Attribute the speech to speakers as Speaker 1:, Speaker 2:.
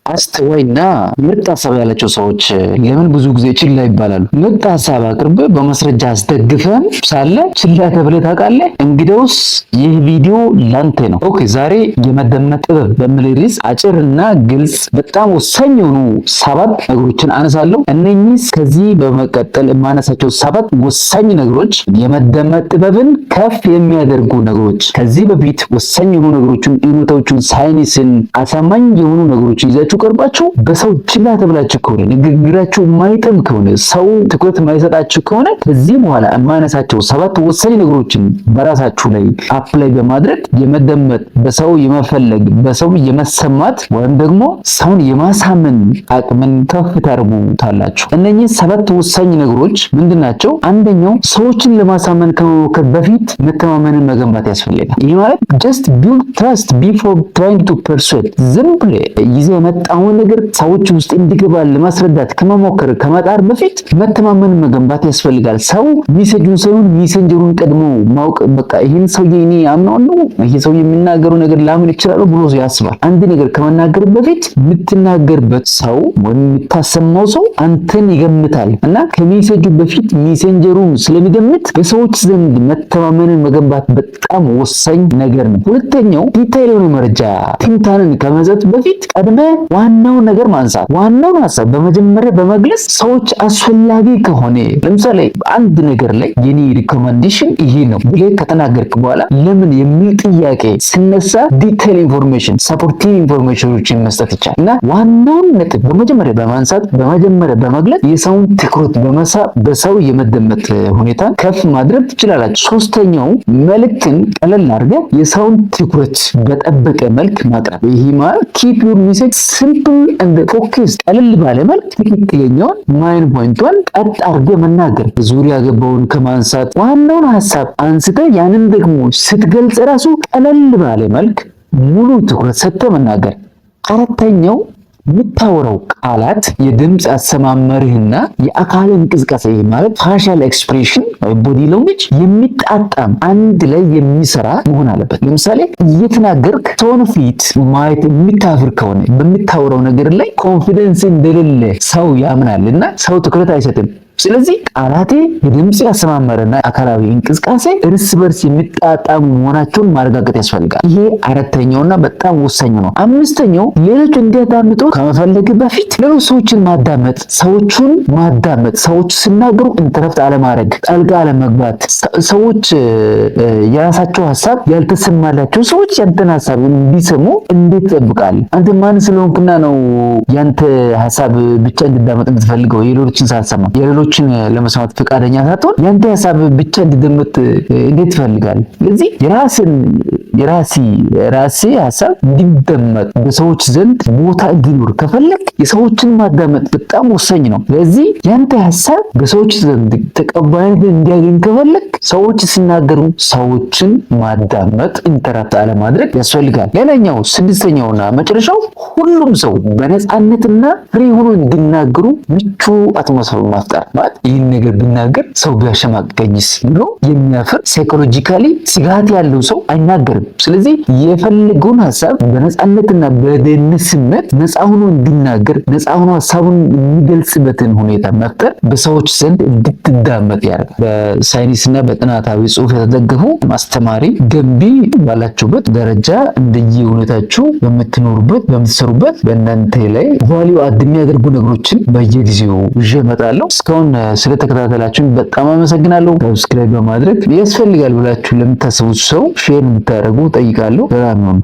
Speaker 1: አስተዋይና ምርጥ ሀሳብ ያላቸው ሰዎች ለምን ብዙ ጊዜ ችላ ይባላሉ? ምርጥ ሀሳብ አቅርበህ በማስረጃ አስደግፈን ሳለ ችላ ተብለህ ታውቃለህ? እንግዲያውስ ይህ ቪዲዮ ላንተ ነው። ኦኬ፣ ዛሬ የመደመጥ ጥበብ በሚል ርዕስ አጭርና ግልጽ በጣም ወሳኝ የሆኑ 7 ነገሮችን አነሳለሁ። እነኚህ ከዚህ በመቀጠል የማነሳቸው 7 ወሳኝ ነገሮች የመደመጥ ጥበብን ከፍ የሚያደርጉ ነገሮች። ከዚህ በፊት ወሳኝ የሆኑ ነገሮችን፣ እውነቶችን፣ ሳይንስን፣ አሳማኝ የሆኑ ነገሮችን ይዛችሁ ቀርባችሁ በሰው ችላ ተብላችሁ ከሆነ ንግግራችሁ የማይጥም ከሆነ ሰው ትኩረት የማይሰጣችሁ ከሆነ ከዚህ በኋላ የማነሳቸው 7 ወሳኝ ነገሮችን በራሳችሁ ላይ አፕላይ በማድረግ የመደመጥ በሰው የመፈለግ በሰው የመሰማት ወይም ደግሞ ሰውን የማሳመን አቅምን ከፍ ታደርጉታላችሁ። እነኚህ 7 ወሳኝ ነገሮች ምንድናቸው? አንደኛው ሰዎችን ለማሳመን ከመሞከር በፊት መተማመንን መገንባት ያስፈልጋል። ይህ ማለት just build trust before trying to persuade። ዝም ብለህ ይዘህ የመጣውን ነገር ሰዎች ውስጥ እንዲገባ ለማስረዳት ከመሞከር ከመጣር በፊት መተማመንን መገንባት ያስፈልጋል። ሰው ሜሴጁን ሳይሆን ሜሴንጀሩን ቀድሞ ማወቅ፣ በቃ ይሄን ሰውዬ እኔ አምነዋለሁ፣ ይሄ ሰውዬ የሚናገረው ነገር ላምን ይችላል ብሎ ያስባል። አንድ ነገር ከመናገር በፊት የምትናገርበት ሰው ወይም የምታሰማው ሰው አንተን ይገምታል እና ከሜሴጁ በፊት ሜሴንጀሩን ስለሚገምት በሰዎች ዘንድ መተማመንን መገንባት በጣም ወሳኝ ነገር ነው። ሁለተኛው ዲቴይል የሆነ መረጃ ትንታንን ከመዘት በፊት ቀድመ ዋናውን ነገር ማንሳት፣ ዋናውን ሐሳብ በመጀመሪያ በመግለጽ ሰዎች አስፈላጊ ከሆነ ለምሳሌ አንድ ነገር ላይ የኔ ሪኮመንዴሽን ይሄ ነው ብለህ ከተናገርክ በኋላ ለምን የሚል ጥያቄ ሲነሳ ዲቴይል ኢንፎርሜሽን፣ ሰፖርቲቭ ኢንፎርሜሽኖችን መስጠት ይቻላል እና ዋናውን ነጥብ በመጀመሪያ በማንሳት በመጀመሪያ በመግለጽ የሰውን ትኩረት በመሳብ በሰው የመደመጥ ሁኔታ ከፍ ማድረግ ትችላላችሁ። ሶስተኛው መልእክትን ቀለል አድርገህ የሰውን ትኩረት በጠበቀ መልክ ማቅረብ። ይሄ ማለት ኪፕ ዩር ሜሴጅ ሲምፕል ኤንድ ፎከስድ፣ ቀለል ባለ መልክ ትክክለኛውን ማይን ፖይንቷን ቀጥ አድርገህ መናገር። ዙሪያ ገባውን ከማንሳት ዋናውን ሐሳብ አንስተህ ያንን ደግሞ ስትገልጽ ራሱ ቀለል ባለ መልክ ሙሉ ትኩረት ሰጥተህ መናገር። አራተኛው የምታወራው ቃላት የድምፅ አሰማመርህና የአካል እንቅስቃሴ ማለት ፋሻል ኤክስፕሬሽን ወይ ቦዲ ላንጉዌጅ የሚጣጣም አንድ ላይ የሚሰራ መሆን አለበት። ለምሳሌ እየተናገርክ ሰውን ፊት ማየት የሚታፍር ከሆነ በምታወራው ነገር ላይ ኮንፊደንስ እንደሌለ ሰው ያምናልና ሰው ትኩረት አይሰጥም። ስለዚህ ቃላቴ የድምጽ ያሰማመረና አካላዊ እንቅስቃሴ እርስ በርስ የሚጣጣሙ መሆናቸውን ማረጋገጥ ያስፈልጋል። ይሄ አራተኛውና በጣም ወሳኝ ነው። አምስተኛው ሌሎች እንዲያዳምጡ ከመፈለግ በፊት ሌሎች ሰዎችን ማዳመጥ፣ ሰዎች ሲናገሩ ኢንተረፕት አለማድረግ፣ ጣልቃ አለመግባት። ሰዎች የራሳቸው ሐሳብ ያልተሰማላቸው ሰዎች ያንተን ሐሳብ እንዲሰሙ እንዴት ትጠብቃለህ? አንተ ማን ስለሆንክና ነው ያንተ ሐሳብ ብቻ እንዲዳመጥ የምትፈልገው? የሌሎችን ሳትሰማ የሌሎችን ለመስማት ፈቃደኛ ሳትሆን ያንተ ሐሳብ ብቻ እንዲደመጥ እንዴት ትፈልጋለህ? ስለዚህ የራሴ ሐሳብ እንዲደመጥ በሰዎች ዘንድ ቦታ እንዲኖር ከፈለክ የሰዎችን ማዳመጥ በጣም ወሳኝ ነው። ስለዚህ ያንተ ሐሳብ በሰዎች ዘንድ ተቀባይነት እንዲያገኝ ከፈለክ ሰዎች ሲናገሩ ሰዎችን ማዳመጥ፣ ኢንተራፕት አለማድረግ ያስፈልጋል። ሌላኛው ስድስተኛውና መጨረሻው ሁሉም ሰው በነፃነትና ፍሪ ሆኖ እንዲናገሩ ምቹ አትሞስፌር መፍጠር ማለት ይህን ነገር ብናገር ሰው ቢያሸማቀኝስ ብሎ የሚያፍር ሳይኮሎጂካሊ ስጋት ያለው ሰው አይናገርም። ስለዚህ የፈለገውን ሐሳብ በነፃነትና በደህንነት ስሜት ነፃ ሆኖ እንዲናገር ነፃ ሆኖ ሐሳቡን የሚገልጽበትን ሁኔታ መፍጠር በሰዎች ዘንድ እንድትዳመጥ ያደርጋል። በሳይንስና በጥናታዊ ጽሑፍ የተደገፉ አስተማሪ፣ ገንቢ ባላችሁበት ደረጃ እንደየሁኔታችሁ በምትኖሩበት በምትሰሩበት በእናንተ ላይ ቫልዩ አድ የሚያደርጉ ነገሮችን በየጊዜው ይዤ እመጣለሁ። እስካሁን ስለተከታተላችሁ በጣም አመሰግናለሁ። ሰብስክራይብ በማድረግ ያስፈልጋል ብላችሁ ለምታስቡት ሰው ሼር እንድታደርጉ ጠይቃለሁ። ሰላም ነው።